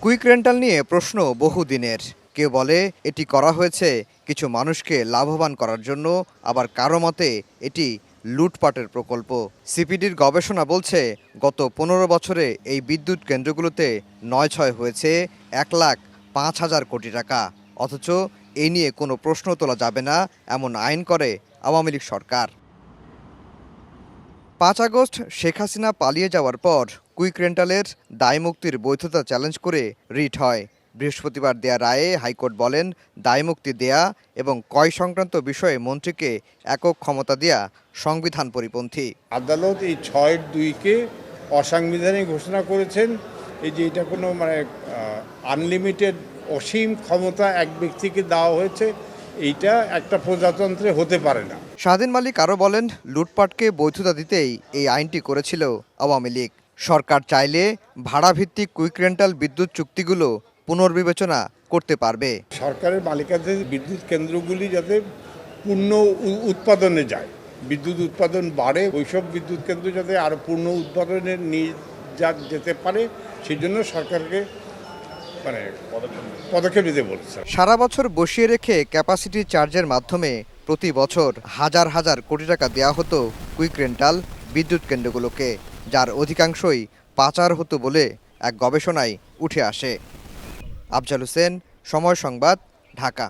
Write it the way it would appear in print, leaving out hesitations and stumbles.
Quick rental নিয়ে প্রশ্ন বহুদিনের। কেউ বলে এটি করা হয়েছে কিছু মানুষকে লাভবান করার জন্য, আবার কারো মতে এটি লুটপাটের প্রকল্প। সিপিডির গবেষণা বলছে গত 15 বছরে এই বিদ্যুৎ কেন্দ্রগুলোতে নয়-ছয় হয়েছে 1,05,000 কোটি টাকা। অথচ এই নিয়ে কোনো প্রশ্ন তোলা যাবে না এমন আইন করে আওয়ামী লীগ সরকার। 5 আগস্ট শেখ হাসিনা পালিয়ে যাওয়ার পর কুইক রেন্টালের দায়মুক্তির বৈধতা চ্যালেঞ্জ করে রিট হয়। বৃহস্পতিবার দেয়া রায়ে হাইকোর্ট বলেন, দায়মুক্তি দেয়া এবং ক্রয় সংক্রান্ত বিষয়ে মন্ত্রীকে একক ক্ষমতা দেয়া সংবিধান পরিপন্থী। আদালত এই 6-2-কে অসাংবিধানিক ঘোষণা করেছেন। এই যে এটা কোনো আনলিমিটেড অসীম ক্ষমতা এক ব্যক্তিকে দেওয়া হয়েছে, এইটা একটা প্রজাতন্ত্রে হতে পারে না। স্বাধীন মালিক আরও বলেন, লুটপাটকে বৈধতা দিতেই এই আইনটি করেছিল আওয়ামী লীগ। সরকার চাইলে ভাড়াভিত্তিক কুইক রেন্টাল বিদ্যুৎ চুক্তিগুলো পুনর্বিবেচনা করতে পারবে। সরকারের মালিকানাধীন বিদ্যুৎ কেন্দ্রগুলি যাতে পূর্ণ উৎপাদনে যায়, বিদ্যুৎ উৎপাদন বাড়ে, ওইসব বিদ্যুৎ কেন্দ্র যাতে আরও পূর্ণ উৎপাদনে নিয়ে যেতে পারে, সেই জন্য সরকারকে পদক্ষেপ নিতে বলছে। সারা বছর বসিয়ে রেখে ক্যাপাসিটি চার্জের মাধ্যমে প্রতি বছর হাজার হাজার কোটি টাকা দেওয়া হতো কুইক রেন্টাল বিদ্যুৎ কেন্দ্রগুলোকে, যার অধিকাংশই পাচার হতো বলে এক গবেষণায় উঠে আসে। আফজাল হোসেন, সময় সংবাদ, ঢাকা।